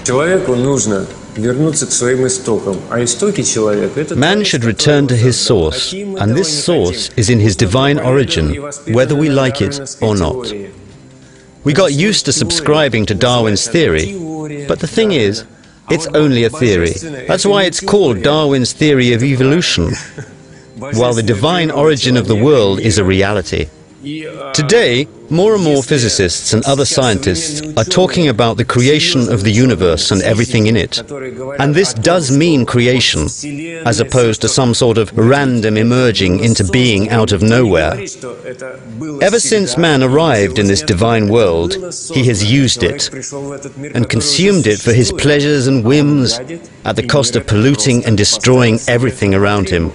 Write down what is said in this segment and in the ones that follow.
Man should return to his source, and this source is in his divine origin, whether we like it or not. We got used to subscribing to Darwin's theory, but the thing is, it's only a theory. That's why it's called Darwin's theory of evolution, while the divine origin of the world is a reality. Today, more and more physicists and other scientists are talking about the creation of the universe and everything in it. And this does mean creation, as opposed to some sort of random emerging into being out of nowhere. Ever since man arrived in this divine world, he has used it and consumed it for his pleasures and whims at the cost of polluting and destroying everything around him.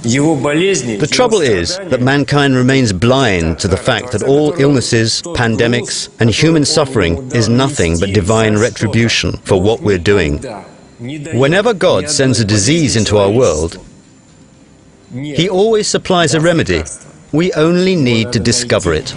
The trouble is that mankind remains blind to the fact that all illnesses, pandemics, and human suffering is nothing but divine retribution for what we're doing. Whenever God sends a disease into our world, He always supplies a remedy. We only need to discover it.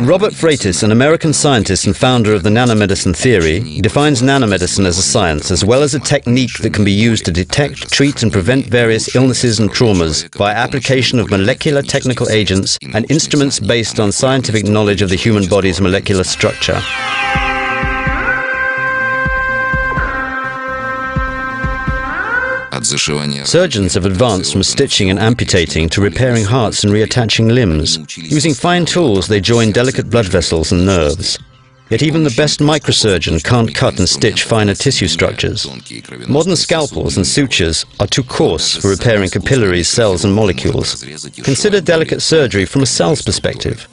Robert Freitas, an American scientist and founder of the nanomedicine theory, defines nanomedicine as a science as well as a technique that can be used to detect, treat and prevent various illnesses and traumas by application of molecular technical agents and instruments based on scientific knowledge of the human body's molecular structure. Surgeons have advanced from stitching and amputating to repairing hearts and reattaching limbs. Using fine tools, they join delicate blood vessels and nerves. Yet even the best microsurgeon can't cut and stitch finer tissue structures. Modern scalpels and sutures are too coarse for repairing capillaries, cells and molecules. Consider delicate surgery from a cell's perspective.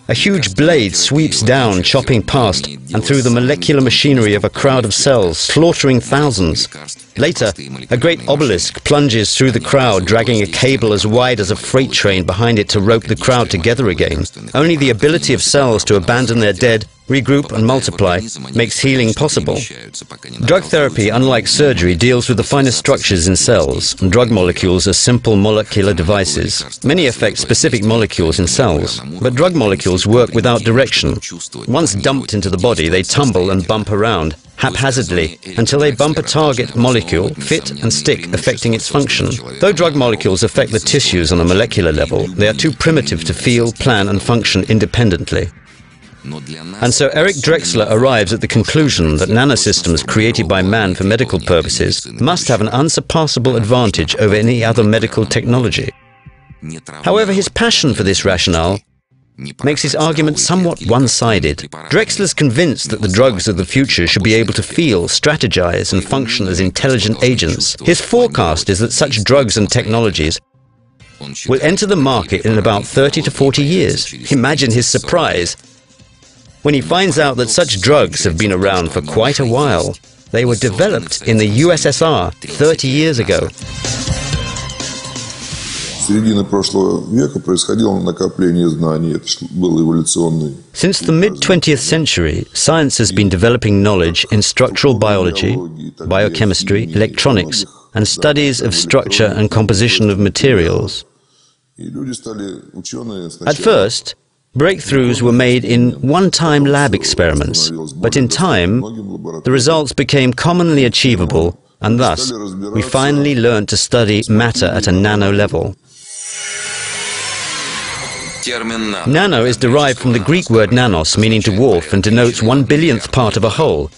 A huge blade sweeps down, chopping past and through the molecular machinery of a crowd of cells, slaughtering thousands. Later, a great obelisk plunges through the crowd, dragging a cable as wide as a freight train behind it to rope the crowd together again. Only the ability of cells to abandon their dead, regroup and multiply makes healing possible. Drug therapy, unlike surgery, deals with the finest structures in cells, and drug molecules are simple molecular devices. Many affect specific molecules in cells, but drug molecules work without direction. Once dumped into the body, they tumble and bump around, haphazardly, until they bump a target molecule, fit and stick, affecting its function. Though drug molecules affect the tissues on a molecular level, they are too primitive to feel, plan and function independently. And so Eric Drexler arrives at the conclusion that nanosystems created by man for medical purposes must have an unsurpassable advantage over any other medical technology. However, his passion for this rationale makes his argument somewhat one-sided. Drexler's convinced that the drugs of the future should be able to feel, strategize and function as intelligent agents. His forecast is that such drugs and technologies will enter the market in about 30 to 40 years. Imagine his surprise when he finds out that such drugs have been around for quite a while. They were developed in the USSR 30 years ago. Since the mid-20th century, science has been developing knowledge in structural biology, biochemistry, electronics, and studies of structure and composition of materials. At first, breakthroughs were made in one-time lab experiments, but in time, the results became commonly achievable, and thus, we finally learned to study matter at a nano level. Nano is derived from the Greek word nanos, meaning dwarf, and denotes 1/1000th part of a whole.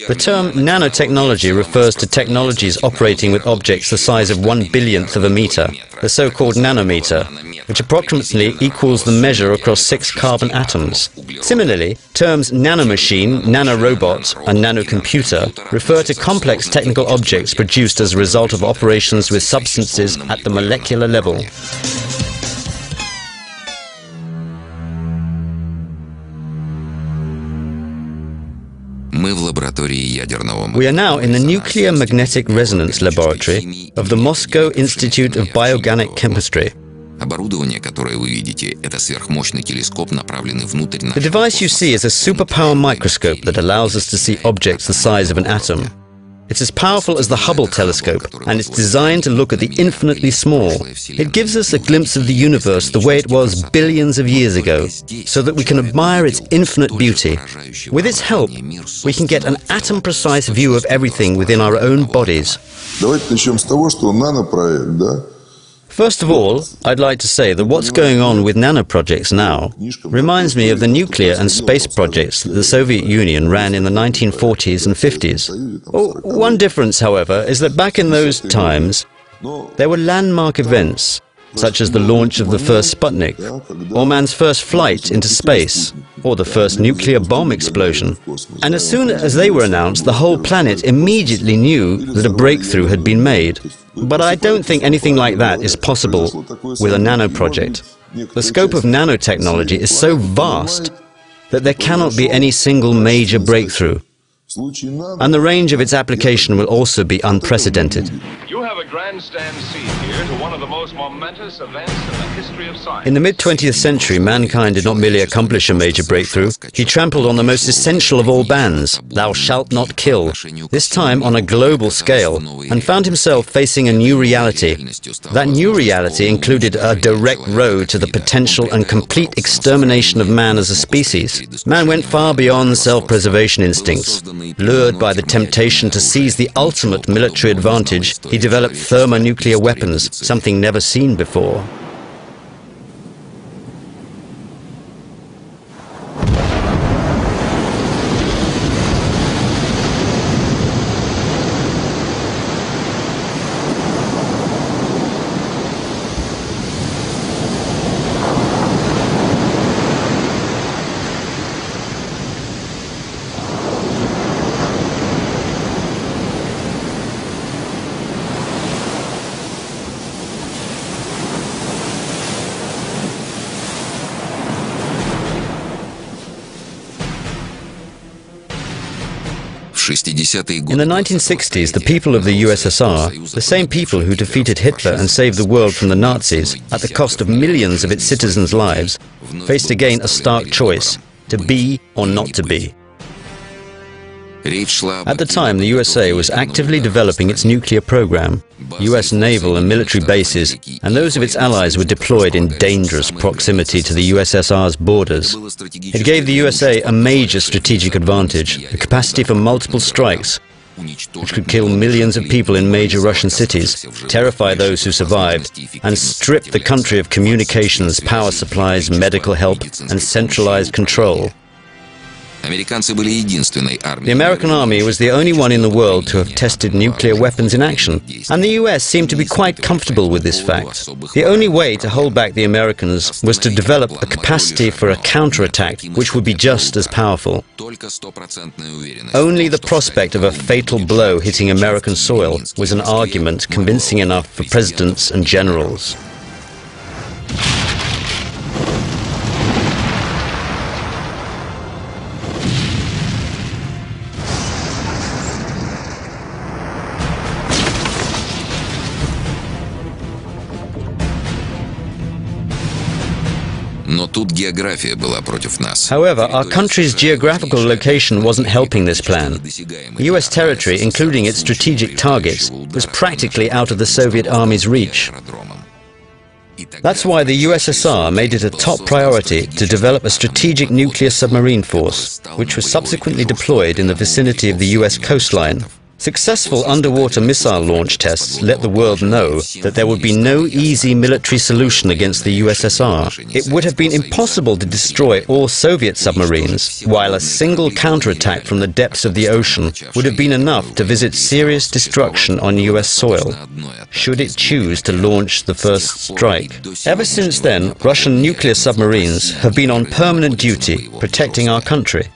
The term nanotechnology refers to technologies operating with objects the size of 1/1000th of a meter, the so-called nanometer, which approximately equals the measure across 6 carbon atoms. Similarly, terms nanomachine, nanorobot, and nanocomputer refer to complex technical objects produced as a result of operations with substances at the molecular level. We are now in the nuclear magnetic resonance laboratory of the Moscow Institute of Bioorganic Chemistry. The device you see is a superpower microscope that allows us to see objects the size of an atom. It's as powerful as the Hubble telescope, and it's designed to look at the infinitely small. It gives us a glimpse of the universe the way it was billions of years ago, so that we can admire its infinite beauty. With its help, we can get an atom-precise view of everything within our own bodies. First of all, I'd like to say that what's going on with nanoprojects now reminds me of the nuclear and space projects that the Soviet Union ran in the 1940s and 50s. One difference, however, is that back in those times, there were landmark events, such as the launch of the first Sputnik, or man's first flight into space, or the first nuclear bomb explosion. And as soon as they were announced, the whole planet immediately knew that a breakthrough had been made. But I don't think anything like that is possible with a nano project. The scope of nanotechnology is so vast that there cannot be any single major breakthrough. And the range of its application will also be unprecedented. You have a grandstand seat here to one of the most momentous events in the history of science. In the mid-20th century, mankind did not merely accomplish a major breakthrough, he trampled on the most essential of all bans, "Thou shalt not kill," this time on a global scale, and found himself facing a new reality. That new reality included a direct road to the potential and complete extermination of man as a species. Man went far beyond self-preservation instincts. Lured by the temptation to seize the ultimate military advantage, he developed thermonuclear weapons, something never seen before. In the 1960s, the people of the USSR, the same people who defeated Hitler and saved the world from the Nazis at the cost of millions of its citizens' lives, faced again a stark choice: to be or not to be. At the time, the USA was actively developing its nuclear program. US naval and military bases and those of its allies were deployed in dangerous proximity to the USSR's borders. It gave the USA a major strategic advantage, the capacity for multiple strikes, which could kill millions of people in major Russian cities, terrify those who survived, and strip the country of communications, power supplies, medical help, and centralized control. The American army was the only one in the world to have tested nuclear weapons in action, and the US seemed to be quite comfortable with this fact. The only way to hold back the Americans was to develop a capacity for a counterattack which would be just as powerful. Only the prospect of a fatal blow hitting American soil was an argument convincing enough for presidents and generals. However, our country's geographical location wasn't helping this plan. US territory, including its strategic targets, was practically out of the Soviet Army's reach. That's why the USSR made it a top priority to develop a strategic nuclear submarine force, which was subsequently deployed in the vicinity of the US coastline. Successful underwater missile launch tests let the world know that there would be no easy military solution against the USSR. It would have been impossible to destroy all Soviet submarines, while a single counterattack from the depths of the ocean would have been enough to visit serious destruction on US soil, should it choose to launch the first strike. Ever since then, Russian nuclear submarines have been on permanent duty, protecting our country.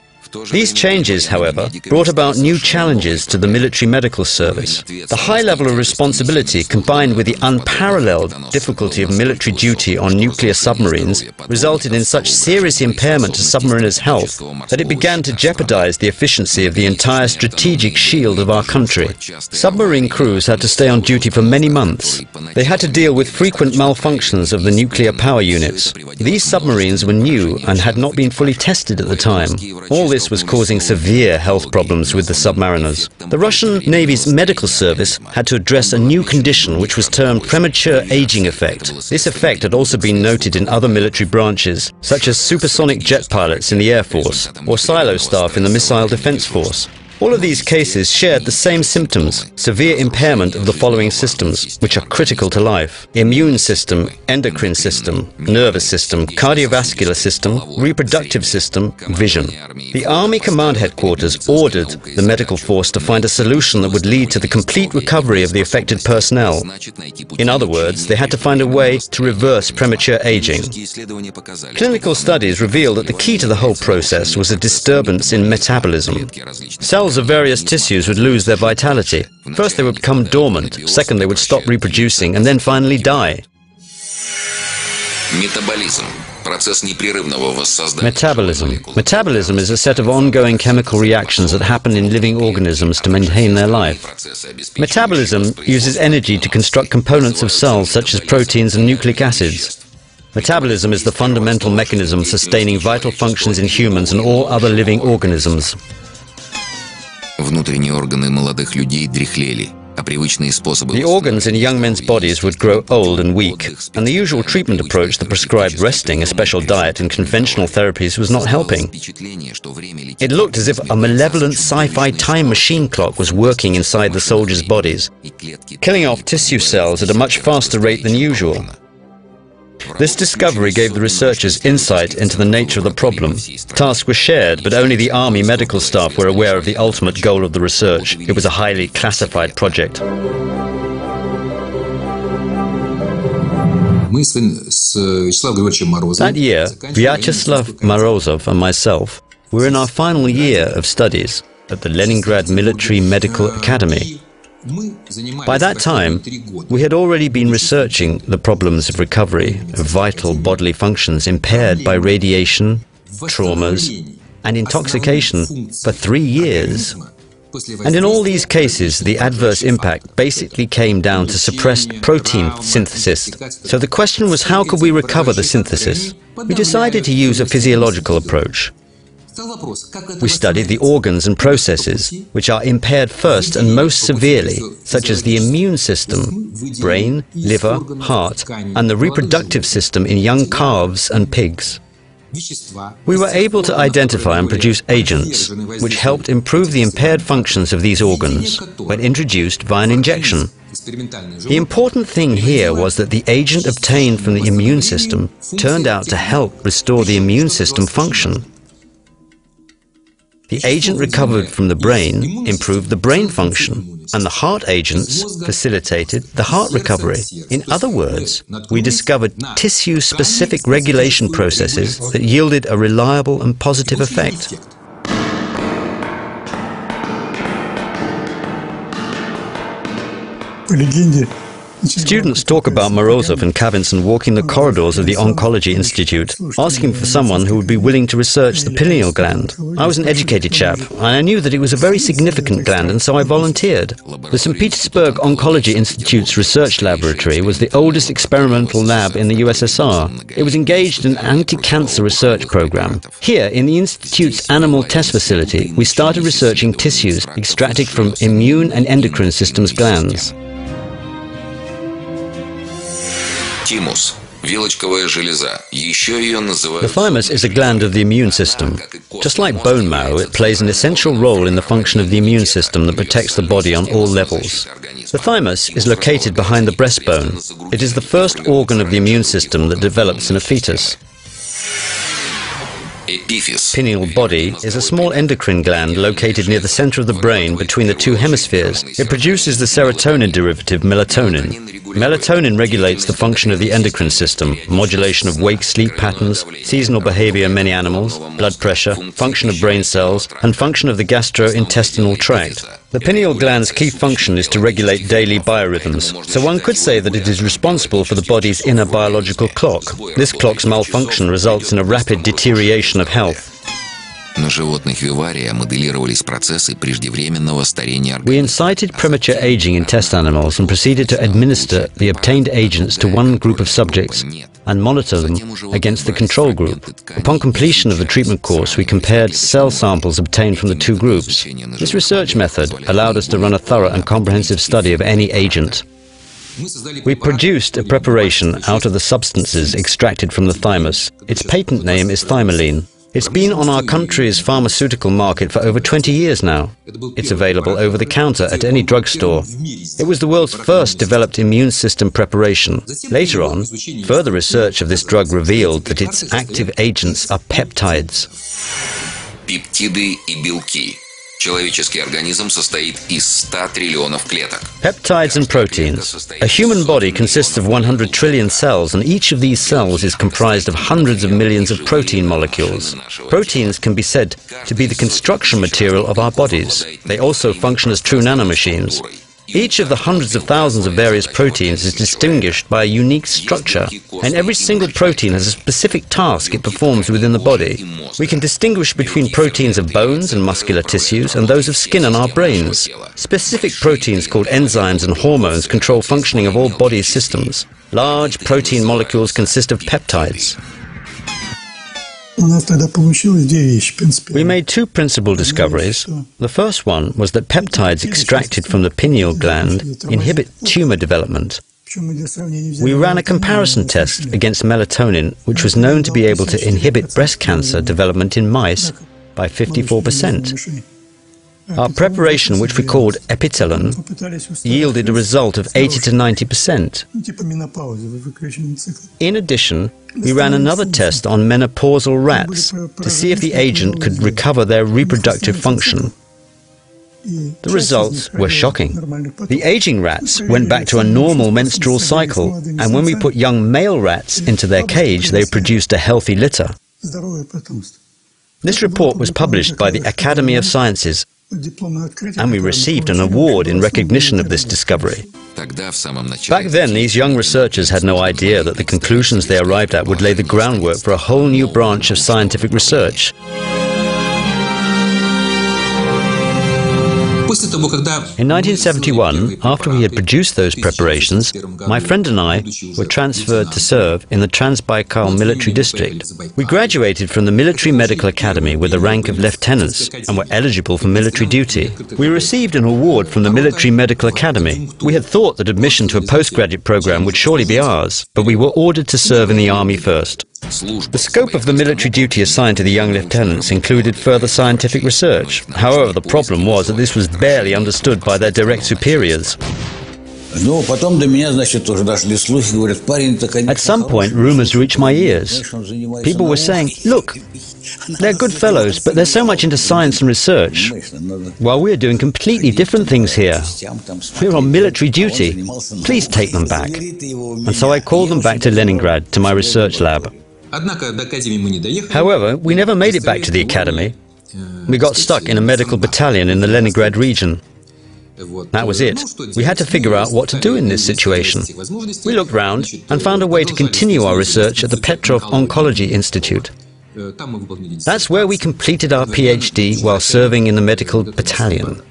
These changes, however, brought about new challenges to the military medical service. The high level of responsibility, combined with the unparalleled difficulty of military duty on nuclear submarines, resulted in such serious impairment to submariners' health that it began to jeopardize the efficiency of the entire strategic shield of our country. Submarine crews had to stay on duty for many months. They had to deal with frequent malfunctions of the nuclear power units. These submarines were new and had not been fully tested at the time. All this was causing severe health problems with the submariners. The Russian Navy's medical service had to address a new condition which was termed premature aging effect. This effect had also been noted in other military branches, such as supersonic jet pilots in the Air Force or silo staff in the Missile Defense Force. All of these cases shared the same symptoms: severe impairment of the following systems, which are critical to life: immune system, endocrine system, nervous system, cardiovascular system, reproductive system, vision. The Army Command Headquarters ordered the medical force to find a solution that would lead to the complete recovery of the affected personnel. In other words, they had to find a way to reverse premature aging. Clinical studies revealed that the key to the whole process was a disturbance in metabolism. Cells of various tissues would lose their vitality. First they would become dormant, second they would stop reproducing, and then finally die. Metabolism. Metabolism is a set of ongoing chemical reactions that happen in living organisms to maintain their life. Metabolism uses energy to construct components of cells such as proteins and nucleic acids. Metabolism is the fundamental mechanism sustaining vital functions in humans and all other living organisms. The organs in young men's bodies would grow old and weak, and the usual treatment approach, the prescribed resting, a special diet, and conventional therapies was not helping. It looked as if a malevolent sci-fi time machine clock was working inside the soldiers' bodies, killing off tissue cells at a much faster rate than usual. This discovery gave the researchers insight into the nature of the problem. Tasks were shared, but only the Army medical staff were aware of the ultimate goal of the research. It was a highly classified project. That year, Vyacheslav Morozov and myself were in our final year of studies at the Leningrad Military Medical Academy. By that time, we had already been researching the problems of recovery of vital bodily functions impaired by radiation, traumas, and intoxication for 3 years. And in all these cases, the adverse impact basically came down to suppressed protein synthesis. So the question was, how could we recover the synthesis? We decided to use a physiological approach. We studied the organs and processes which are impaired first and most severely, such as the immune system, brain, liver, heart, and the reproductive system in young calves and pigs. We were able to identify and produce agents which helped improve the impaired functions of these organs when introduced via an injection. The important thing here was that the agent obtained from the immune system turned out to help restore the immune system function. The agent recovered from the brain improved the brain function, and the heart agents facilitated the heart recovery. In other words, we discovered tissue-specific regulation processes that yielded a reliable and positive effect. Students talk about Morozov and Kavinson walking the corridors of the Oncology Institute, asking for someone who would be willing to research the pineal gland. I was an educated chap, and I knew that it was a very significant gland, and so I volunteered. The St. Petersburg Oncology Institute's research laboratory was the oldest experimental lab in the USSR. It was engaged in an anti-cancer research program. Here, in the Institute's animal test facility, we started researching tissues extracted from immune and endocrine systems glands. The thymus is a gland of the immune system. Just like bone marrow, it plays an essential role in the function of the immune system that protects the body on all levels. The thymus is located behind the breastbone. It is the first organ of the immune system that develops in a fetus. Pineal body is a small endocrine gland located near the center of the brain between the two hemispheres. It produces the serotonin derivative melatonin. Melatonin regulates the function of the endocrine system, modulation of wake-sleep patterns, seasonal behavior in many animals, blood pressure, function of brain cells, and function of the gastrointestinal tract. The pineal gland's key function is to regulate daily biorhythms, so one could say that it is responsible for the body's inner biological clock. This clock's malfunction results in a rapid deterioration of health. We incited premature aging in test animals and proceeded to administer the obtained agents to one group of subjects and monitor them against the control group. Upon completion of the treatment course, we compared cell samples obtained from the two groups. This research method allowed us to run a thorough and comprehensive study of any agent. We produced a preparation out of the substances extracted from the thymus. Its patent name is Thymoline. It's been on our country's pharmaceutical market for over 20 years now. It's available over the counter at any drugstore. It was the world's first developed immune system preparation. Later on, further research of this drug revealed that its active agents are peptides. Peptides and proteins. A human body consists of 100 trillion cells, and each of these cells is comprised of hundreds of millions of protein molecules. Proteins can be said to be the construction material of our bodies. They also function as true nanomachines. Each of the hundreds of thousands of various proteins is distinguished by a unique structure, and every single protein has a specific task it performs within the body. We can distinguish between proteins of bones and muscular tissues and those of skin and our brains. Specific proteins called enzymes and hormones control functioning of all body systems. Large protein molecules consist of peptides. We made two principal discoveries. The first one was that peptides extracted from the pineal gland inhibit tumor development. We ran a comparison test against melatonin, which was known to be able to inhibit breast cancer development in mice by 54%. Our preparation, which we called epitelon, yielded a result of 80 to 90%. In addition, we ran another test on menopausal rats to see if the agent could recover their reproductive function. The results were shocking. The aging rats went back to a normal menstrual cycle, and when we put young male rats into their cage, they produced a healthy litter. This report was published by the Academy of Sciences, and we received an award in recognition of this discovery. Back then, these young researchers had no idea that the conclusions they arrived at would lay the groundwork for a whole new branch of scientific research. In 1971, after we had produced those preparations, my friend and I were transferred to serve in the Trans-Baikal Military District. We graduated from the Military Medical Academy with the rank of lieutenants and were eligible for military duty. We received an award from the Military Medical Academy. We had thought that admission to a postgraduate program would surely be ours, but we were ordered to serve in the army first. The scope of the military duty assigned to the young lieutenants included further scientific research. However, the problem was that this was barely understood by their direct superiors. At some point, rumors reached my ears. People were saying, "Look, they're good fellows, but they're so much into science and research, while we're doing completely different things here. We're on military duty. Please take them back." And so I called them back to Leningrad, to my research lab. However, we never made it back to the academy. We got stuck in a medical battalion in the Leningrad region. That was it. We had to figure out what to do in this situation. We looked round and found a way to continue our research at the Petrov Oncology Institute. That's where we completed our PhD while serving in the medical battalion.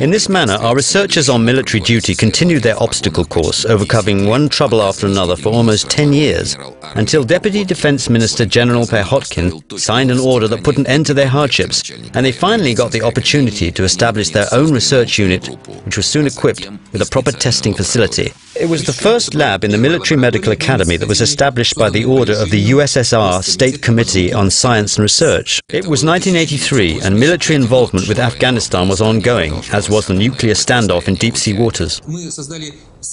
In this manner, our researchers on military duty continued their obstacle course, overcoming one trouble after another for almost 10 years, until Deputy Defense Minister General Perkhotkin signed an order that put an end to their hardships, and they finally got the opportunity to establish their own research unit, which was soon equipped with a proper testing facility. It was the first lab in the Military Medical Academy that was established by the order of the USSR State Committee on Science and Research. It was 1983, and military involvement with Afghanistan was ongoing, as was the nuclear standoff in deep-sea waters.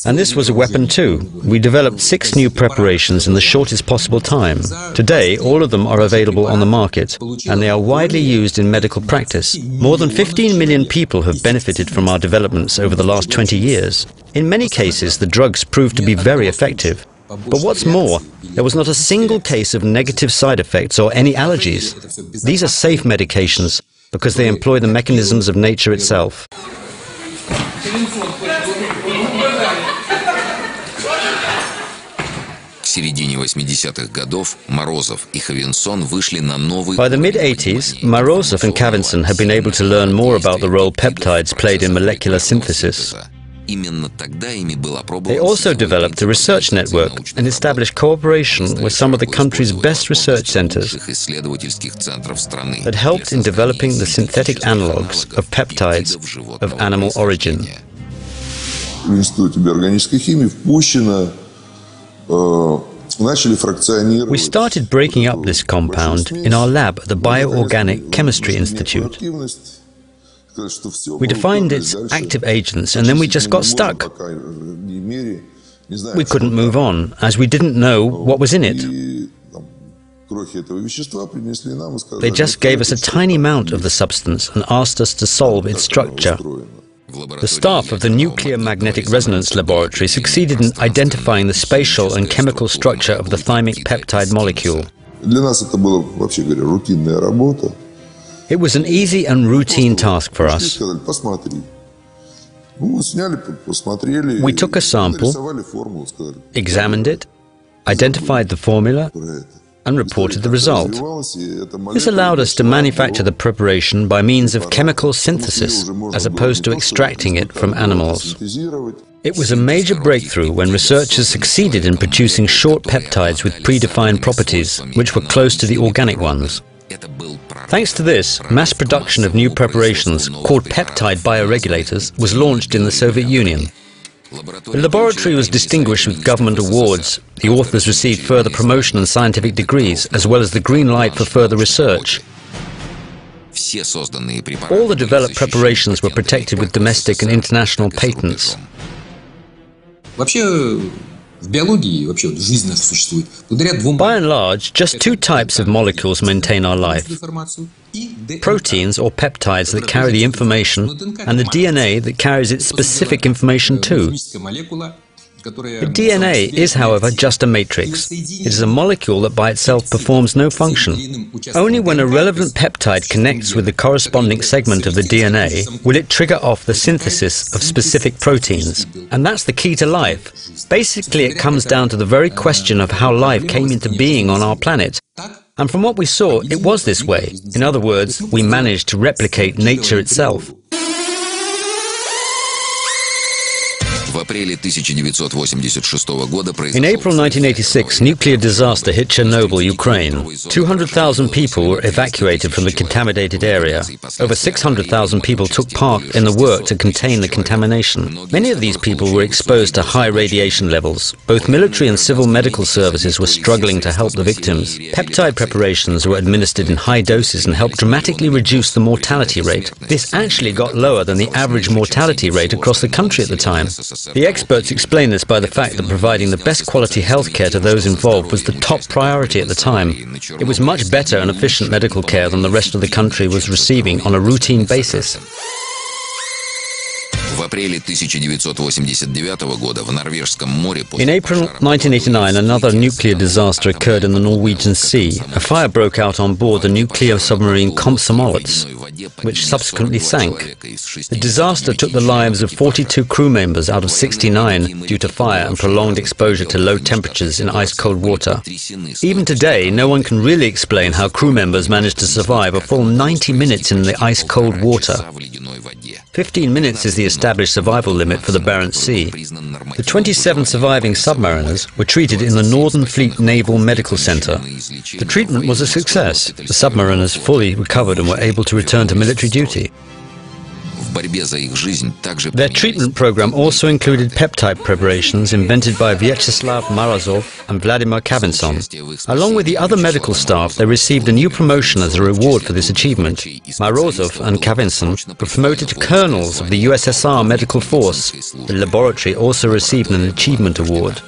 And this was a weapon too. We developed 6 new preparations in the shortest possible time. Today, all of them are available on the market, and they are widely used in medical practice. More than 15 million people have benefited from our developments over the last 20 years. In many cases, the drugs proved to be very effective. But what's more, there was not a single case of negative side effects or any allergies. These are safe medications because they employ the mechanisms of nature itself. By the mid-80s, Morozov and Kavinson had been able to learn more about the role peptides played in molecular synthesis. They also developed a research network and established cooperation with some of the country's best research centers that helped in developing the synthetic analogues of peptides of animal origin. We started breaking up this compound in our lab at the Bioorganic Chemistry Institute. We defined its active agents and then we just got stuck. We couldn't move on as we didn't know what was in it. They just gave us a tiny amount of the substance and asked us to solve its structure. The staff of the Nuclear Magnetic Resonance Laboratory succeeded in identifying the spatial and chemical structure of the thymic peptide molecule. It was an easy and routine task for us. We took a sample, examined it, identified the formula, and reported the result. This allowed us to manufacture the preparation by means of chemical synthesis, as opposed to extracting it from animals. It was a major breakthrough when researchers succeeded in producing short peptides with predefined properties, which were close to the organic ones. Thanks to this, mass production of new preparations, called peptide bioregulators, was launched in the Soviet Union. The laboratory was distinguished with government awards. The authors received further promotion and scientific degrees, as well as the green light for further research. All the developed preparations were protected with domestic and international patents. By and large, just 2 types of molecules maintain our life: proteins or peptides that carry the information, and the DNA that carries its specific information too. The DNA is, however, just a matrix. It is a molecule that by itself performs no function. Only when a relevant peptide connects with the corresponding segment of the DNA will it trigger off the synthesis of specific proteins. And that's the key to life. Basically, it comes down to the very question of how life came into being on our planet. And from what we saw, it was this way. In other words, we managed to replicate nature itself. In April 1986, nuclear disaster hit Chernobyl, Ukraine. 200,000 people were evacuated from the contaminated area. Over 600,000 people took part in the work to contain the contamination. Many of these people were exposed to high radiation levels. Both military and civil medical services were struggling to help the victims. Peptide preparations were administered in high doses and helped dramatically reduce the mortality rate. This actually got lower than the average mortality rate across the country at the time. The experts explain this by the fact that providing the best quality healthcare to those involved was the top priority at the time. It was much better and efficient medical care than the rest of the country was receiving on a routine basis. In April 1989, another nuclear disaster occurred in the Norwegian Sea. A fire broke out on board the nuclear submarine Komsomolets, which subsequently sank. The disaster took the lives of 42 crew members out of 69 due to fire and prolonged exposure to low temperatures in ice-cold water. Even today, no one can really explain how crew members managed to survive a full 90 minutes in the ice-cold water. 15 minutes is the established survival limit for the Barents Sea. The 27 surviving submariners were treated in the Northern Fleet Naval Medical Center. The treatment was a success. The submariners fully recovered and were able to return to military duty. Their treatment program also included peptide preparations invented by Vyacheslav Morozov and Vladimir Kavinson. Along with the other medical staff, they received a new promotion as a reward for this achievement. Morozov and Kavinson were promoted to colonels of the USSR Medical Force. The laboratory also received an Achievement Award.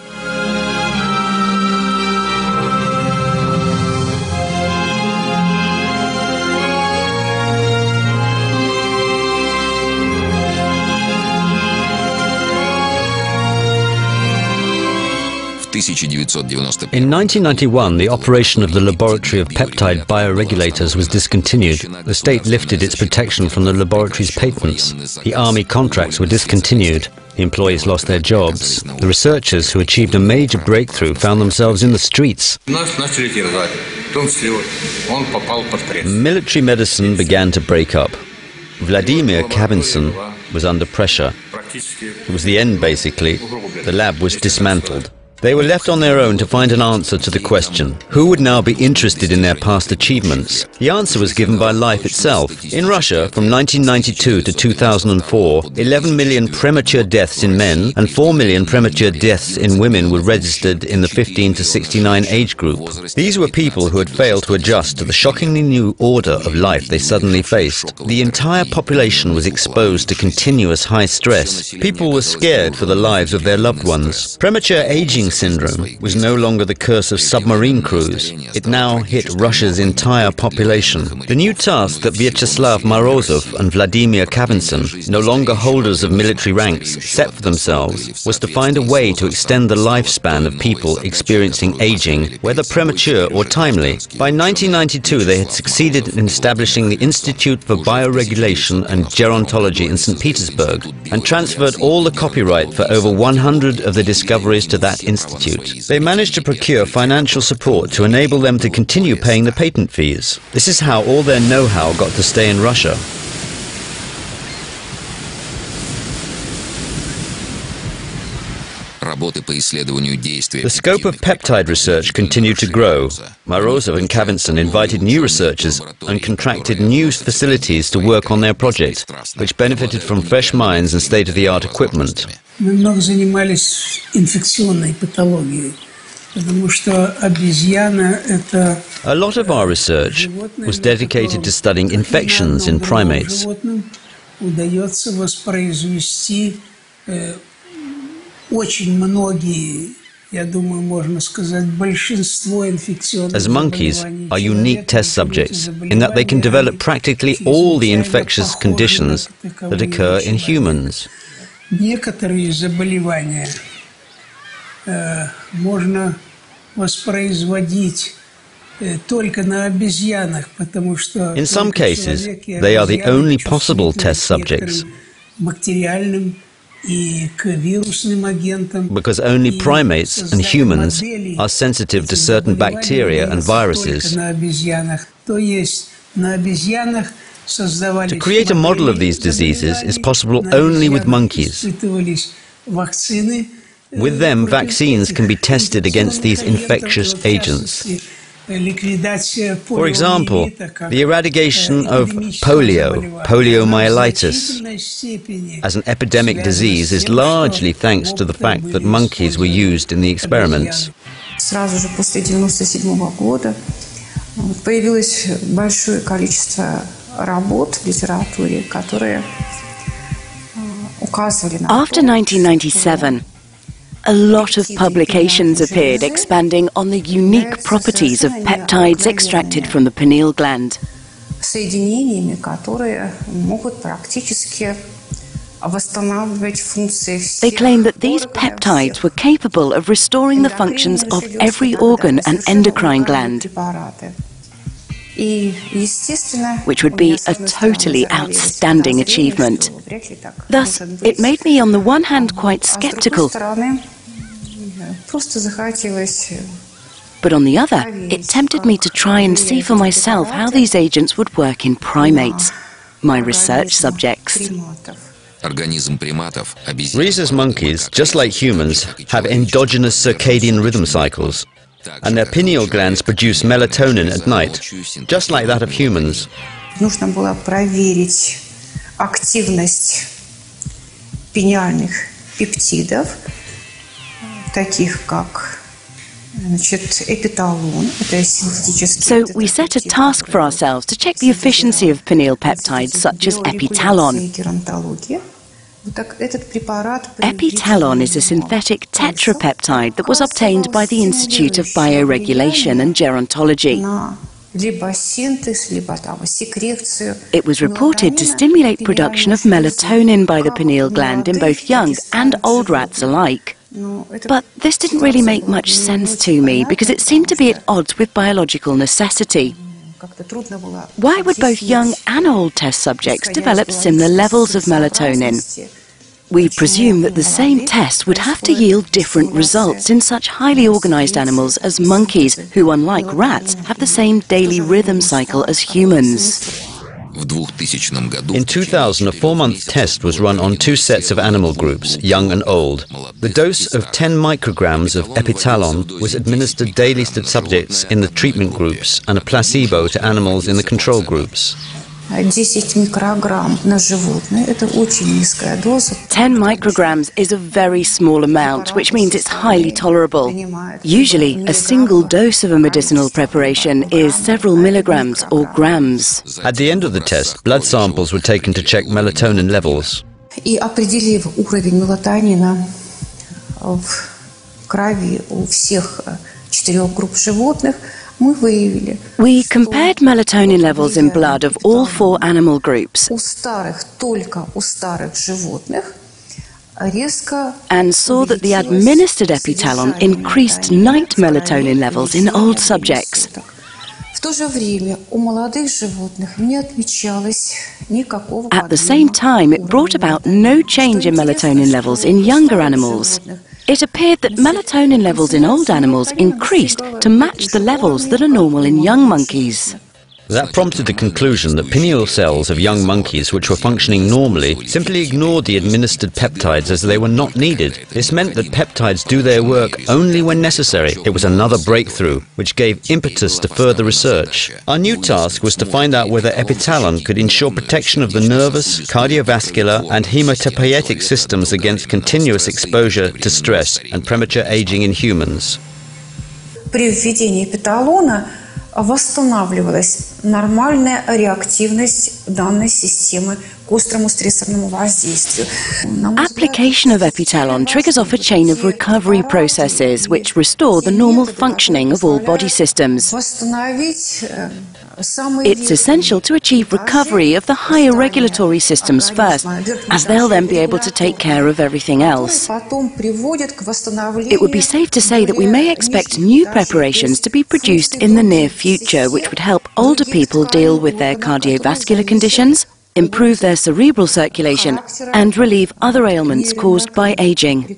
In 1991, the operation of the laboratory of peptide bioregulators was discontinued. The state lifted its protection from the laboratory's patents. The army contracts were discontinued. The employees lost their jobs. The researchers who achieved a major breakthrough found themselves in the streets. Military medicine began to break up. Vladimir Kavinson was under pressure. It was the end, basically. The lab was dismantled. They were left on their own to find an answer to the question, who would now be interested in their past achievements? The answer was given by life itself. In Russia, from 1992 to 2004, 11 million premature deaths in men and 4 million premature deaths in women were registered in the 15 to 69 age group. These were people who had failed to adjust to the shockingly new order of life they suddenly faced. The entire population was exposed to continuous high stress. People were scared for the lives of their loved ones. Premature aging syndrome was no longer the curse of submarine crews. It now hit Russia's entire population. The new task that Vyacheslav Morozov and Vladimir Kavinson, no longer holders of military ranks, set for themselves was to find a way to extend the lifespan of people experiencing aging, whether premature or timely. By 1992, they had succeeded in establishing the Institute for Bioregulation and Gerontology in St. Petersburg and transferred all the copyright for over 100 of the discoveries to that institute. They managed to procure financial support to enable them to continue paying the patent fees. This is how all their know-how got to stay in Russia. The scope of peptide research continued to grow. Morozov and Kavinson invited new researchers and contracted new facilities to work on their project, which benefited from fresh minds and state-of-the-art equipment. A lot of our research was dedicated to studying infections in primates. As monkeys are unique test subjects in that they can develop practically all the infectious conditions that occur in humans. In some cases, they are the only possible test subjects, because only primates and humans are sensitive to certain bacteria and viruses. To create a model of these diseases is possible only with monkeys. With them, vaccines can be tested against these infectious agents. For example, the eradication of poliomyelitis, as an epidemic disease is largely thanks to the fact that monkeys were used in the experiments. Сразу же после 1997 года появилось большое количество работ в литературе, которые указывали на... After 1997, a lot of publications appeared expanding on the unique properties of peptides extracted from the pineal gland. Соединениями, которые могут практически восстанавливать функции всех. They claim that these peptides were capable of restoring the functions of every organ and endocrine gland, which would be a totally outstanding achievement. Thus, it made me on the one hand quite skeptical, but on the other, it tempted me to try and see for myself how these agents would work in primates, my research subjects. Rhesus monkeys, just like humans, have endogenous circadian rhythm cycles, and their pineal glands produce melatonin at night, just like that of humans. активность пениальных пептидов, таких как эпиталон, это синтетический. So we set a task for ourselves to check the efficiency of pineal peptides such as epitalon. Epitalon is a synthetic tetrapeptide that was obtained by the Institute of Bioregulation and Gerontology. It was reported to stimulate production of melatonin by the pineal gland in both young and old rats alike. But this didn't really make much sense to me because it seemed to be at odds with biological necessity. Why would both young and old test subjects develop similar levels of melatonin? We presume that the same test would have to yield different results in such highly organized animals as monkeys, who, unlike rats, have the same daily rhythm cycle as humans. In 2000, a 4-month test was run on 2 sets of animal groups, young and old. The dose of 10 micrograms of epitalon was administered daily to subjects in the treatment groups and a placebo to animals in the control groups. 10 микрограмм на животное – это очень низкая доза. 10 micrograms is a very small amount, which means it's highly tolerable. Usually, a single dose of a medicinal preparation is several milligrams or grams. At the end of the test, blood samples were taken to check melatonin levels. И определив уровень мелатонина в крови у всех 4 групп животных, we compared melatonin levels in blood of all 4 animal groups and saw that the administered epitalon increased night melatonin levels in old subjects. At the same time, it brought about no change in melatonin levels in younger animals. It appeared that melatonin levels in old animals increased to match the levels that are normal in young monkeys. That prompted the conclusion that pineal cells of young monkeys which were functioning normally simply ignored the administered peptides as they were not needed. This meant that peptides do their work only when necessary. It was another breakthrough, which gave impetus to further research. Our new task was to find out whether epitalon could ensure protection of the nervous, cardiovascular and hematopoietic systems against continuous exposure to stress and premature aging in humans. При введении эпиталона восстанавливалась нормальная реактивность данной системы к острому стрессорному воздействию. Application of epitalon triggers off a chain of recovery processes which restore the normal functioning of all body systems. It's essential to achieve recovery of the higher regulatory systems first, as they'll then be able to take care of everything else. It would be safe to say that we may expect new preparations to be produced in the near future which would help older people deal with their cardiovascular conditions, improve their cerebral circulation, and relieve other ailments caused by aging.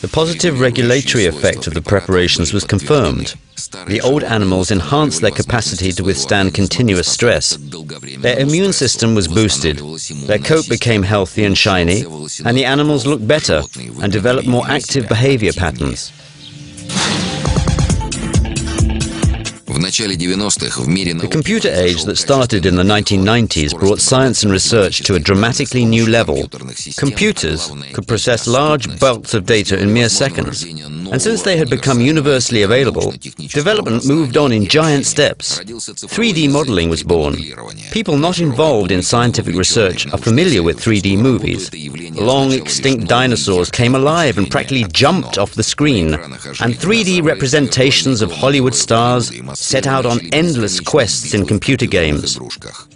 The positive regulatory effect of the preparations was confirmed. The old animals enhanced their capacity to withstand continuous stress. Their immune system was boosted, their coat became healthy and shiny, and the animals looked better and developed more active behavior patterns. The computer age that started in the 1990s brought science and research to a dramatically new level. Computers could process large bulks of data in mere seconds, and since they had become universally available, development moved on in giant steps. 3D modeling was born. People not involved in scientific research are familiar with 3D movies. Long extinct dinosaurs came alive and practically jumped off the screen, and 3D representations of Hollywood stars set out on endless quests in computer games.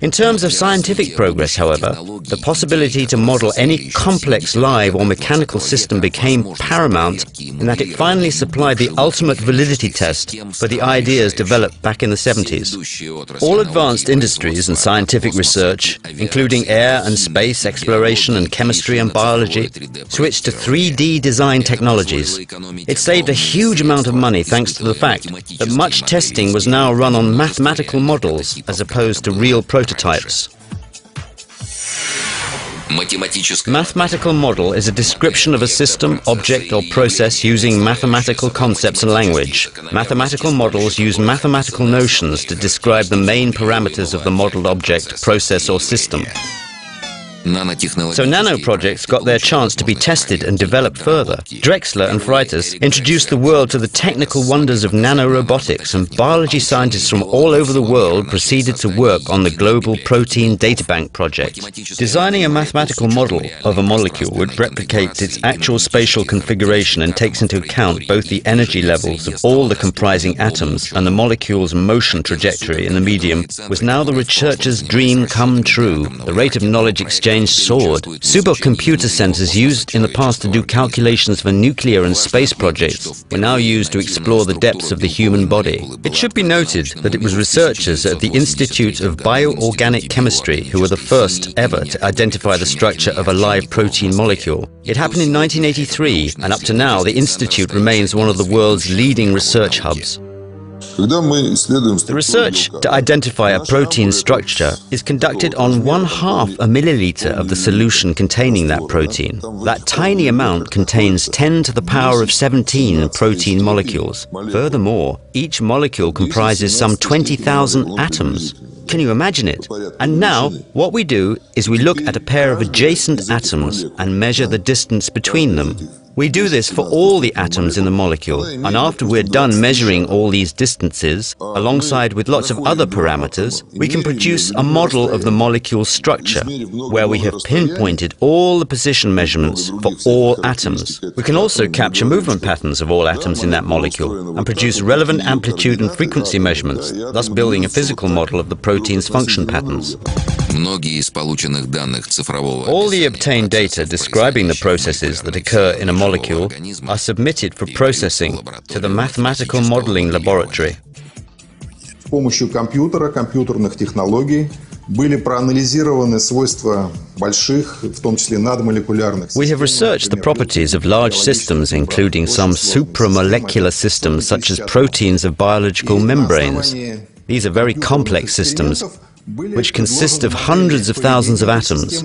In terms of scientific progress, however, the possibility to model any complex live or mechanical system became paramount in that it finally supplied the ultimate validity test for the ideas developed back in the 70s. All advanced industries and scientific research, including air and space exploration and chemistry and biology, switched to 3D design technologies. It saved a huge amount of money thanks to the fact that much testing was now run on mathematical models as opposed to real prototypes. Mathematical model is a description of a system, object or process using mathematical concepts and language. Mathematical models use mathematical notions to describe the main parameters of the modeled object, process or system. So nano projects got their chance to be tested and developed further. Drexler and Freitas introduced the world to the technical wonders of nanorobotics, and biology scientists from all over the world proceeded to work on the Global Protein Databank project. Designing a mathematical model of a molecule which replicates its actual spatial configuration and takes into account both the energy levels of all the comprising atoms and the molecule's motion trajectory in the medium was now the researcher's dream come true. The rate of knowledge exchange soared. Supercomputer centers used in the past to do calculations for nuclear and space projects were now used to explore the depths of the human body. It should be noted that it was researchers at the Institute of Bioorganic Chemistry who were the first ever to identify the structure of a live protein molecule. It happened in 1983, and up to now the Institute remains one of the world's leading research hubs. The research to identify a protein structure is conducted on 1/2 a milliliter of the solution containing that protein. That tiny amount contains 10 to the power of 17 protein molecules. Furthermore, each molecule comprises some 20,000 atoms. Can you imagine it? And now, what we do is we look at a pair of adjacent atoms and measure the distance between them. We do this for all the atoms in the molecule, and after we're done measuring all these distances, alongside with lots of other parameters, we can produce a model of the molecule's structure, where we have pinpointed all the position measurements for all atoms. We can also capture movement patterns of all atoms in that molecule, and produce relevant amplitude and frequency measurements, thus building a physical model of the protein's function patterns. All the obtained data describing the processes that occur in a molecule are submitted for processing to the mathematical modeling laboratory. С помощью компьютера, компьютерных технологий были проанализированы свойства больших, в том числе надмолекулярных систем. We have researched the properties of large systems, including some supramolecular systems such as proteins of biological membranes. These are very complex systems which consist of hundreds of thousands of atoms.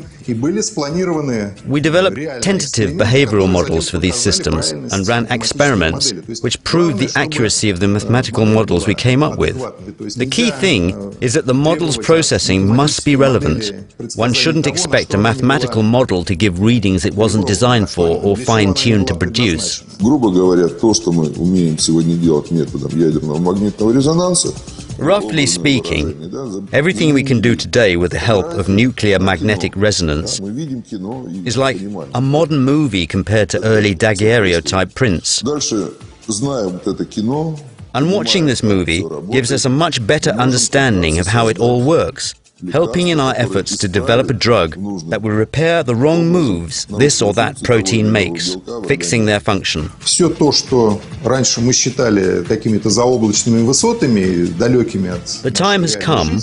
We developed tentative behavioral models for these systems and ran experiments which proved the accuracy of the mathematical models we came up with. The key thing is that the model's processing must be relevant. One shouldn't expect a mathematical model to give readings it wasn't designed for or fine-tuned to produce. Грубо говоря, то, что мы умеем сегодня делать методом ядерного магнитного резонанса. Roughly speaking, everything we can do today with the help of nuclear magnetic resonance is like a modern movie compared to early daguerreotype prints. And watching this movie gives us a much better understanding of how it all works, helping in our efforts to develop a drug that will repair the wrong moves this or that protein makes, fixing their function. Все то, что раньше мы считали какими-то заоблачными высотами, далекими от... The time has come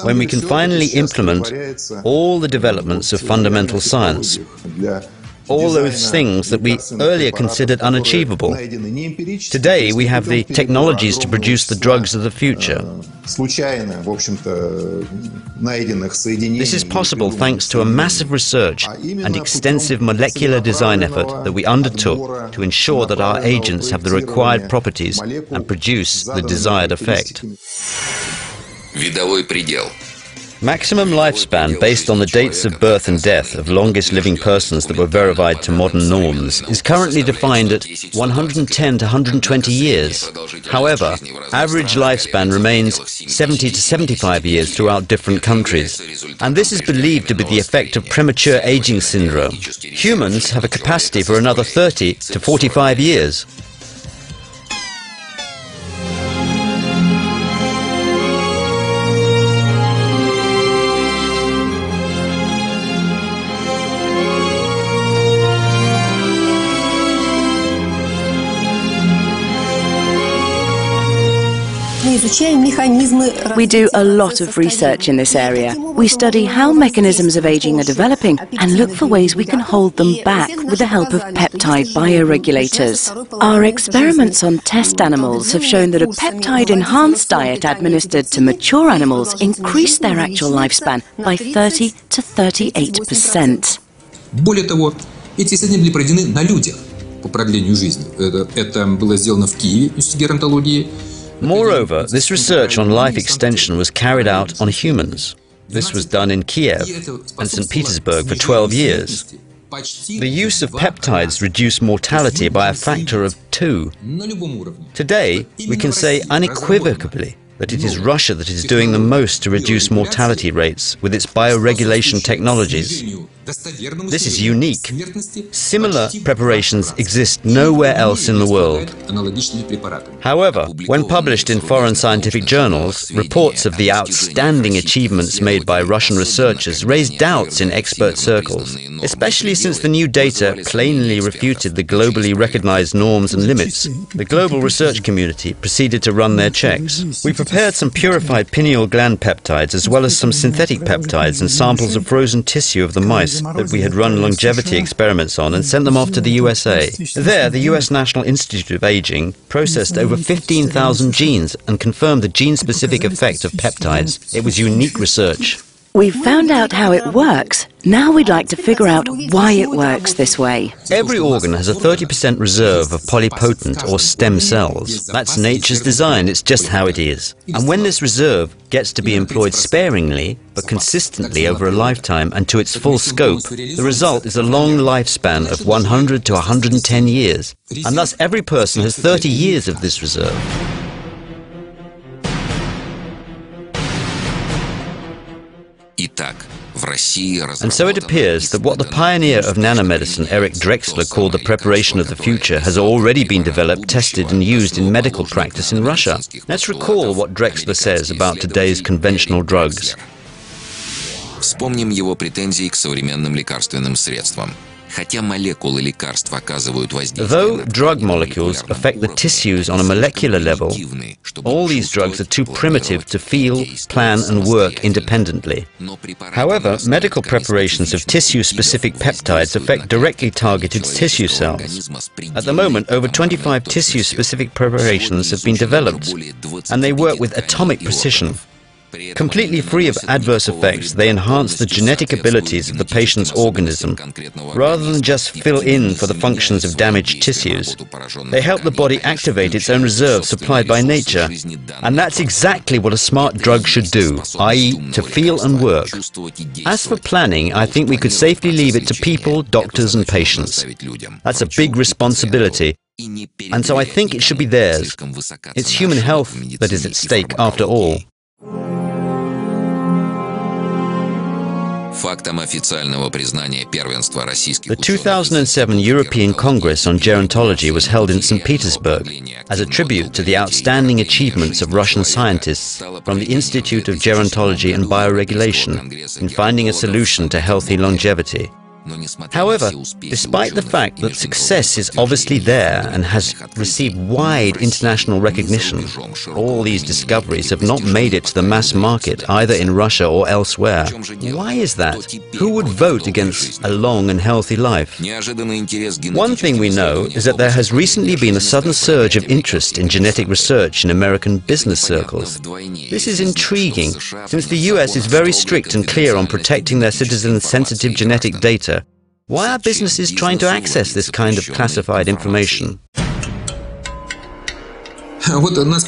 when we can finally implement all the developments of fundamental science, all those things that we earlier considered unachievable. Today we have the technologies to produce the drugs of the future. This is possible thanks to a massive research and extensive molecular design effort that we undertook to ensure that our agents have the required properties and produce the desired effect. Видовой предел. Maximum lifespan based on the dates of birth and death of longest living persons that were verified to modern norms is currently defined at 110 to 120 years. However, average lifespan remains 70 to 75 years throughout different countries, and this is believed to be the effect of premature aging syndrome. Humans have a capacity for another 30 to 45 years. We do a lot of research in this area. We study how mechanisms of aging are developing and look for ways we can hold them back with the help of peptide bioregulators. Our experiments on test animals have shown that a peptide-enhanced diet administered to mature animals increased their actual lifespan by 30 to 38%. Более того, эти исследования были проведены на людях по продлению жизни. Это было сделано в Киеве, в Институте геронтологии. Moreover, this research on life extension was carried out on humans. This was done in Kiev and St. Petersburg for 12 years. The use of peptides reduced mortality by a factor of 2. Today, we can say unequivocally that it is Russia that is doing the most to reduce mortality rates with its bioregulation technologies. This is unique. Similar preparations exist nowhere else in the world. However, when published in foreign scientific journals, reports of the outstanding achievements made by Russian researchers raised doubts in expert circles, especially since the new data plainly refuted the globally recognized norms and limits. The global research community proceeded to run their checks. We prepared some purified pineal gland peptides as well as some synthetic peptides and samples of frozen tissue of the mice that we had run longevity experiments on and sent them off to the USA. There, the US National Institute of Aging processed over 15,000 genes and confirmed the gene-specific effect of peptides. It was unique research. We've found out how it works. Now we'd like to figure out why it works this way. Every organ has a 30% reserve of polypotent or stem cells. That's nature's design, it's just how it is. And when this reserve gets to be employed sparingly, but consistently over a lifetime and to its full scope, the result is a long lifespan of 100 to 110 years. And thus every person has 30 years of this reserve. And so it appears that what the pioneer of nanomedicine, Eric Drexler, called the preparation of the future has already been developed, tested and used in medical practice in Russia. Let's recall what Drexler says about today's conventional drugs. Вспомним его претензии к современным лекарственным средствам. Хотя молекулы лекарств оказывают воздействие. Though drug molecules affect the tissues on a molecular level, all these drugs are too primitive to feel, plan and work independently. However, medical preparations of tissue-specific peptides affect directly targeted tissue cells. At the moment, over 25 tissue-specific preparations have been developed, and they work with atomic precision. Completely free of adverse effects, they enhance the genetic abilities of the patient's organism, rather than just fill in for the functions of damaged tissues. They help the body activate its own reserves supplied by nature, and that's exactly what a smart drug should do, i.e., to feel and work. As for planning, I think we could safely leave it to people, doctors and patients. That's a big responsibility, and so I think it should be theirs. It's human health that is at stake after all. The 2007 European Congress on Gerontology was held in St. Petersburg as a tribute to the outstanding achievements of Russian scientists from the Institute of Gerontology and Bioregulation in finding a solution to healthy longevity. However, despite the fact that success is obviously there and has received wide international recognition, all these discoveries have not made it to the mass market either in Russia or elsewhere. Why is that? Who would vote against a long and healthy life? One thing we know is that there has recently been a sudden surge of interest in genetic research in American business circles. This is intriguing, since the US is very strict and clear on protecting their citizens' sensitive genetic data. Why are businesses trying to access this kind of classified information?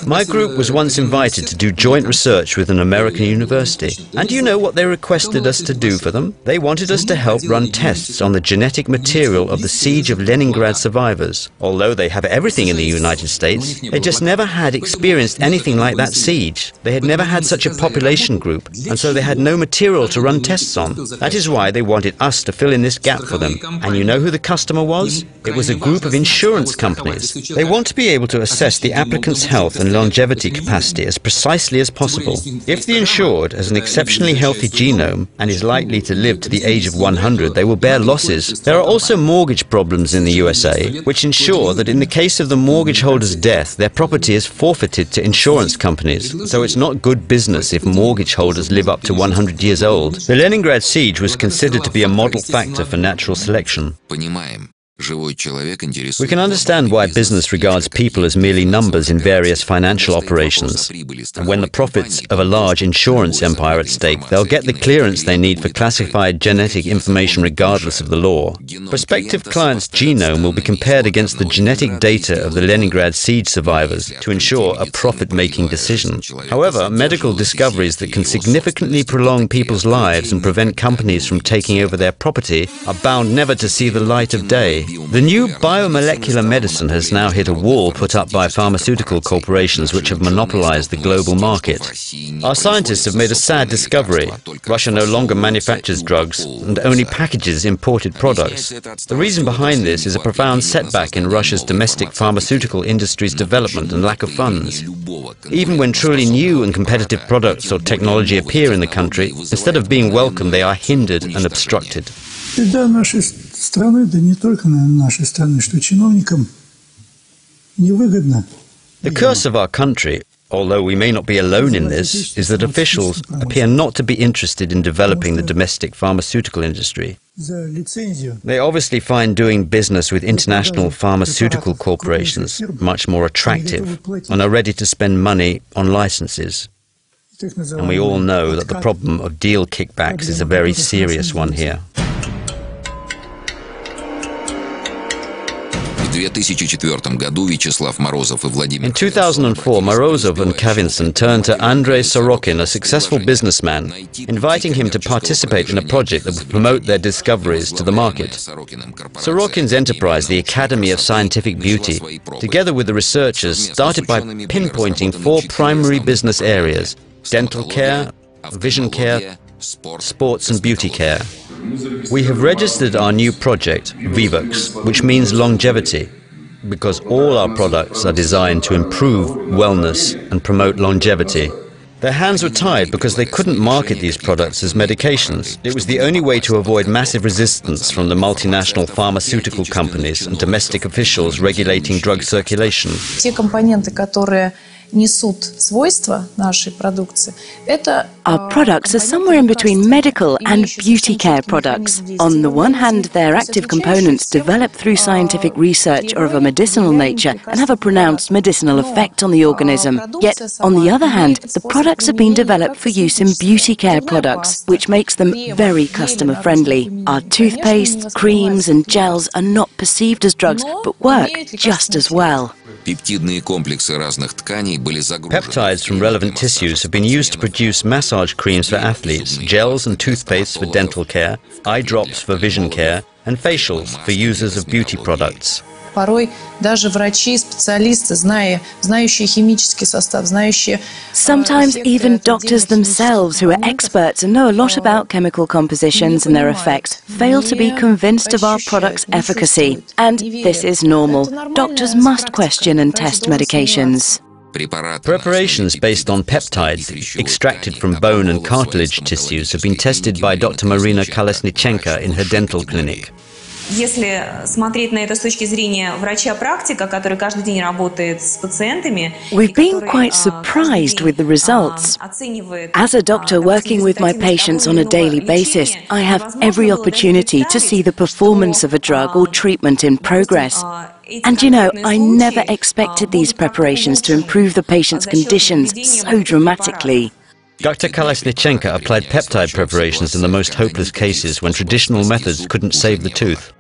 My group was once invited to do joint research with an American university. And do you know what they requested us to do for them? They wanted us to help run tests on the genetic material of the siege of Leningrad survivors. Although they have everything in the United States, they just never had experienced anything like that siege. They had never had such a population group, and so they had no material to run tests on. That is why they wanted us to fill in this gap for them. And you know who the customer was? It was a group of insurance companies. They want to be able to assess the applicant's health and longevity capacity as precisely as possible. If the insured has an exceptionally healthy genome and is likely to live to the age of 100, they will bear losses. There are also mortgage problems in the USA, which ensure that in the case of the mortgage holder's death, their property is forfeited to insurance companies. So it's not good business if mortgage holders live up to 100 years old. The Leningrad siege was considered to be a model factor for natural selection. We can understand why business regards people as merely numbers in various financial operations. And when the profits of a large insurance empire are at stake, they'll get the clearance they need for classified genetic information regardless of the law. Prospective clients' genome will be compared against the genetic data of the Leningrad siege survivors to ensure a profit-making decision. However, medical discoveries that can significantly prolong people's lives and prevent companies from taking over their property are bound never to see the light of day. The new biomolecular medicine has now hit a wall put up by pharmaceutical corporations which have monopolized the global market. Our scientists have made a sad discovery. Russia no longer manufactures drugs and only packages imported products. The reason behind this is a profound setback in Russia's domestic pharmaceutical industry's development and lack of funds. Even when truly new and competitive products or technology appear in the country, instead of being welcomed, they are hindered and obstructed. The curse of our country, although we may not be alone in this, is that officials appear not to be interested in developing the domestic pharmaceutical industry. They obviously find doing business with international pharmaceutical corporations much more attractive and are ready to spend money on licenses. And we all know that the problem of deal kickbacks is a very serious one here. In 2004, Morozov and Kavinson turned to Andrei Sorokin, a successful businessman, inviting him to participate in a project that would promote their discoveries to the market. Sorokin's enterprise, the Academy of Scientific Beauty, together with the researchers, started by pinpointing 4 primary business areas: dental care, vision care, sports and beauty care. We have registered our new project, Vivox, which means longevity, because all our products are designed to improve wellness and promote longevity. Their hands were tied because they couldn't market these products as medications. It was the only way to avoid massive resistance from the multinational pharmaceutical companies and domestic officials regulating drug circulation. Our products are somewhere in between medical and beauty care products. On the one hand, they're active components developed through scientific research or of a medicinal nature and have a pronounced medicinal effect on the organism. Yet, on the other hand, the products have been developed for use in beauty care products, which makes them very customer-friendly. Our toothpastes, creams and gels are not perceived as drugs, but work just as well. Peptides from relevant tissues have been used to produce massage creams for athletes, gels and toothpastes for dental care, eye drops for vision care, and facials for users of beauty products. Sometimes even doctors themselves, who are experts and know a lot about chemical compositions and their effects, fail to be convinced of our product's efficacy. And this is normal. Doctors must question and test medications. Preparations based on peptides extracted from bone and cartilage tissues have been tested by Dr. Marina Kolesnichenko in her dental clinic. Если смотреть на это с точки зрения врача-практика, который каждый день работает с пациентами, we've been quite surprised with the results. As a doctor working with my patients on a daily basis, I have every opportunity to see the performance of a drug or treatment in progress. And you know, I never expected these preparations to improve the patient's conditions so dramatically. Dr. Kolesnichenko applied peptide preparations in the most hopeless cases when traditional methods couldn't save the tooth.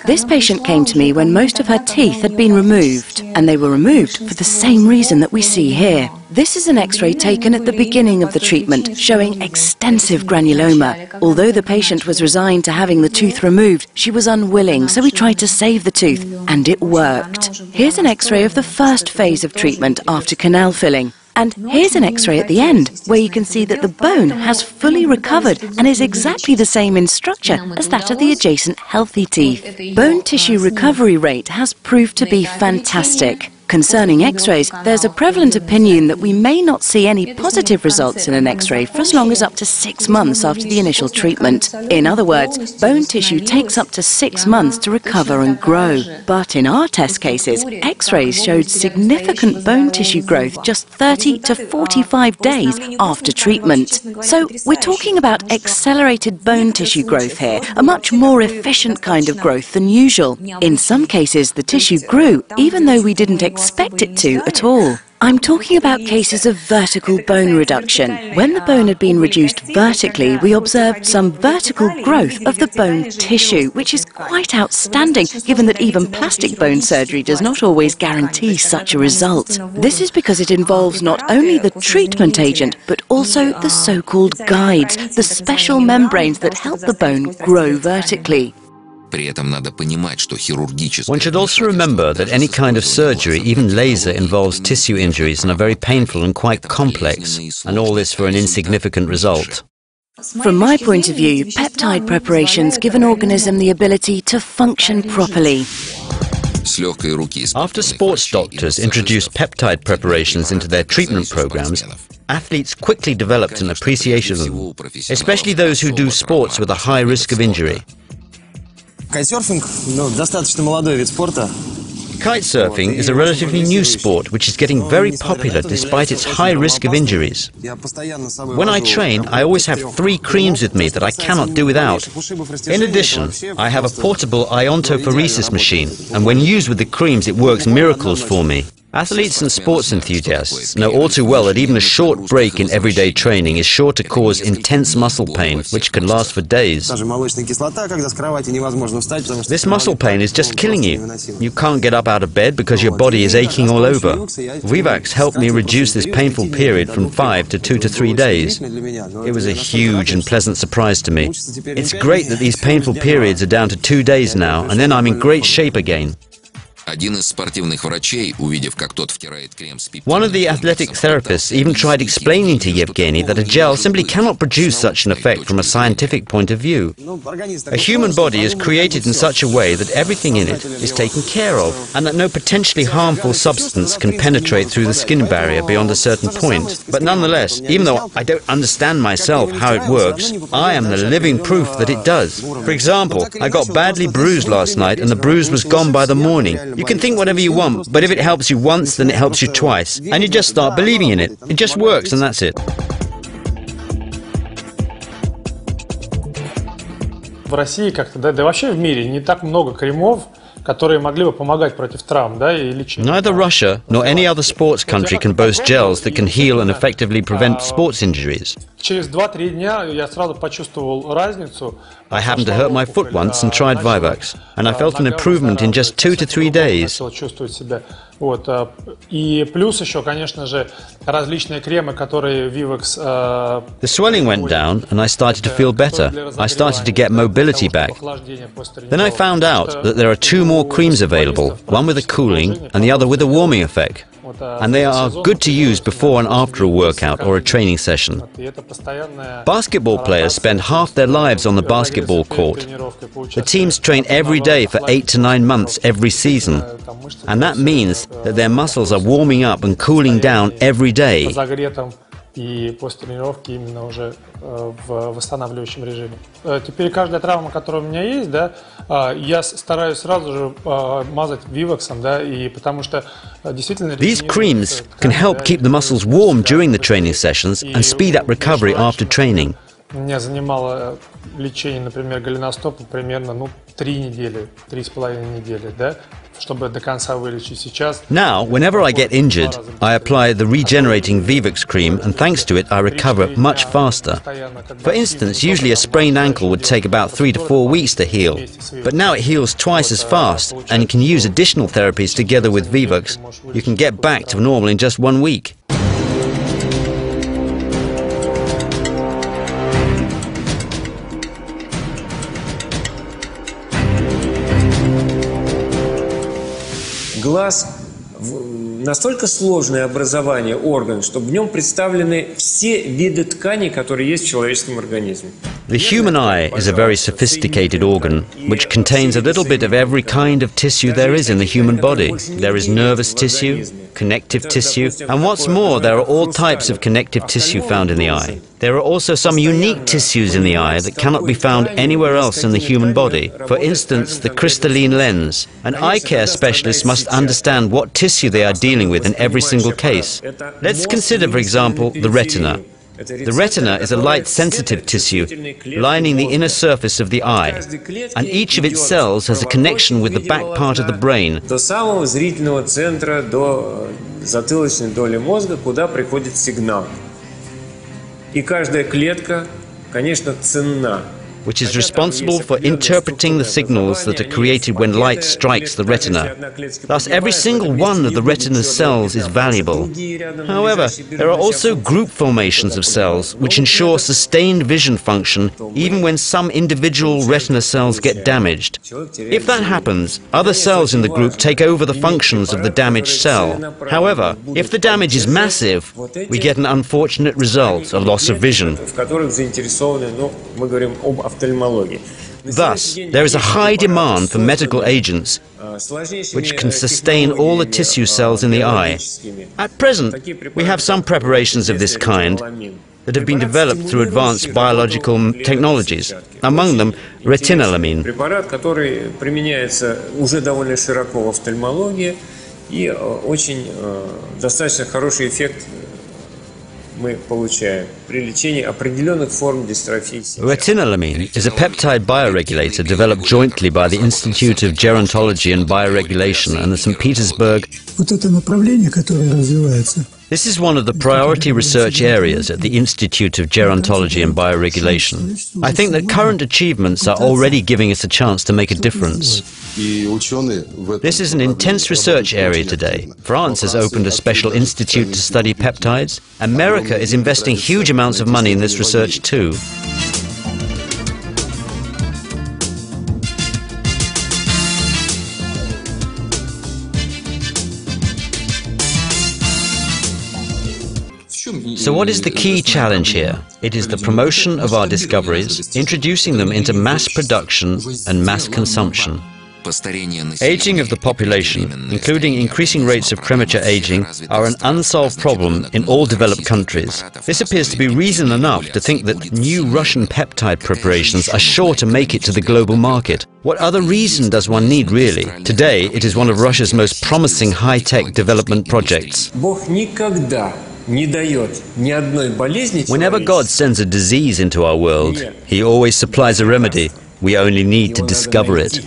This patient came to me when most of her teeth had been removed, and they were removed for the same reason that we see here. This is an X-ray taken at the beginning of the treatment, showing extensive granuloma. Although the patient was resigned to having the tooth removed, she was unwilling, so we tried to save the tooth, and it worked. Here's an X-ray of the first phase of treatment after canal filling. And here's an X-ray at the end, where you can see that the bone has fully recovered and is exactly the same in structure as that of the adjacent healthy teeth. Bone tissue recovery rate has proved to be fantastic. Concerning X-rays, there's a prevalent opinion that we may not see any positive results in an X-ray for as long as up to 6 months after the initial treatment. In other words, bone tissue takes up to 6 months to recover and grow. But in our test cases, X-rays showed significant bone tissue growth just 30 to 45 days after treatment. So we're talking about accelerated bone tissue growth here, a much more efficient kind of growth than usual. In some cases, the tissue grew even though we didn't expect it to at all. I'm talking about cases of vertical bone reduction. When the bone had been reduced vertically, we observed some vertical growth of the bone tissue, which is quite outstanding, given that even plastic bone surgery does not always guarantee such a result. This is because it involves not only the treatment agent, but also the so-called guides, the special membranes that help the bone grow vertically. One should also remember that any kind of surgery, even laser, involves tissue injuries and are very painful and quite complex, and all this for an insignificant result. From my point of view, peptide preparations give an organism the ability to function properly. After sports doctors introduced peptide preparations into their treatment programs, athletes quickly developed an appreciation of them, especially those who do sports with a high risk of injury. Kitesurfing, достаточно молодой вид спорта. Kitesurfing is a relatively new sport which is getting very popular despite its high risk of injuries. When I train, I always have 3 creams with me that I cannot do without. In addition, I have a portable iontophoresis machine, and when used with the creams it works miracles for me. Athletes and sports enthusiasts know all too well that even a short break in everyday training is sure to cause intense muscle pain, which can last for days. This muscle pain is just killing you. You can't get up out of bed because your body is aching all over. Vivax helped me reduce this painful period from 5 to 2 to 3 days. It was a huge and pleasant surprise to me. It's great that these painful periods are down to 2 days now, and then I'm in great shape again. One of the athletic therapists even tried explaining to Yevgeny that a gel simply cannot produce such an effect from a scientific point of view. A human body is created in such a way that everything in it is taken care of, and that no potentially harmful substance can penetrate through the skin barrier beyond a certain point. But nonetheless, even though I don't understand myself how it works, I am the living proof that it does. For example, I got badly bruised last night and the bruise was gone by the morning. You can think whatever you want, but if it helps you once, then it helps you twice. And you just start believing in it. It just works, and that's it. В России как-то, да и вообще в мире не так много кремов, которые могли бы помогать против травм, да, и лечить. Neither Russia nor any other sports country can boast gels that can heal and effectively prevent sports injuries. Через 2-3 дня я сразу почувствовал разницу. I happened to hurt my foot once and tried Vivax, and I felt an improvement in just 2 to 3 days. Вот. И плюс еще, конечно же, различные кремы, которые Vivax... The swelling went down and I started to feel better. I started to get mobility back. Then I found out that there are 2 more creams available, one with a cooling and the other with a warming effect. And they are good to use before and after a workout or a training session. Basketball players spend half their lives on the basketball court. The teams train every day for 8 to 9 months every season. And that means that their muscles are warming up and cooling down every day. И после тренировки именно уже в восстанавливающем режиме. Теперь каждая травма, которая у меня есть, да, я стараюсь сразу же мазать Vivax'ом, да, и потому что действительно... These creams can help keep the muscles warm during the training sessions and speed up recovery after training. Меня занимало лечение, например, голеностопа примерно 3 недели, 3,5 недели, да, чтобы до конца вылечить. Сейчас... Now, whenever I get injured, I apply the regenerating Vivax cream, and thanks to it, I recover much faster. For instance, usually a sprained ankle would take about 3 to 4 weeks to heal, but now it heals twice as fast, and you can use additional therapies together with Vivax. You can get back to normal in just 1 week. Глаз настолько сложное образование, орган, что в нем представлены все виды тканей, которые есть в человеческом организме. The human eye is a very sophisticated organ which contains a little bit of every kind of tissue there is in the human body. There is nervous tissue, connective tissue, and what's more, there are all types of connective tissue found in the eye. There are also some unique tissues in the eye that cannot be found anywhere else in the human body. For instance, the crystalline lens. An eye care specialist must understand what tissue they are dealing with in every single case. Let's consider, for example, the retina. The retina is a light-sensitive tissue lining the inner surface of the eye, and each of its cells has a connection with the back part of the brain. До самого зрительного центра, до затылочной доли мозга, куда приходит сигнал. И каждая клетка, конечно, ценна. Which is responsible for interpreting the signals that are created when light strikes the retina. Thus, every single one of the retina's cells is valuable. However, there are also group formations of cells which ensure sustained vision function even when some individual retina cells get damaged. If that happens, other cells in the group take over the functions of the damaged cell. However, if the damage is massive, we get an unfortunate result, a loss of vision. Thus, there is a high demand for medical agents which can sustain all the tissue cells in the eye. At present, we have some preparations of this kind that have been developed through advanced biological technologies, among them retinolamine. Препарат, который применяется уже довольно широко в офтальмологии, и очень достаточно хороший эффект мы получаем при лечении определенных форм дистрофии. Retinolamine is a peptide bioregulator developed jointly by the Institute of Gerontology and Bioregulation and the St. Petersburg. Вот это направление, которое развивается. This is one of the priority research areas at the Institute of Gerontology and Bioregulation. I think that current achievements are already giving us a chance to make a difference. This is an intense research area today. France has opened a special institute to study peptides. America is investing huge amounts of money in this research too. So what is the key challenge here? It is the promotion of our discoveries, introducing them into mass production and mass consumption. Aging of the population, including increasing rates of premature aging, are an unsolved problem in all developed countries. This appears to be reason enough to think that new Russian peptide preparations are sure to make it to the global market. What other reason does one need, really? Today, it is one of Russia's most promising high-tech development projects. Whenever God sends a disease into our world, He always supplies a remedy. We only need to discover it.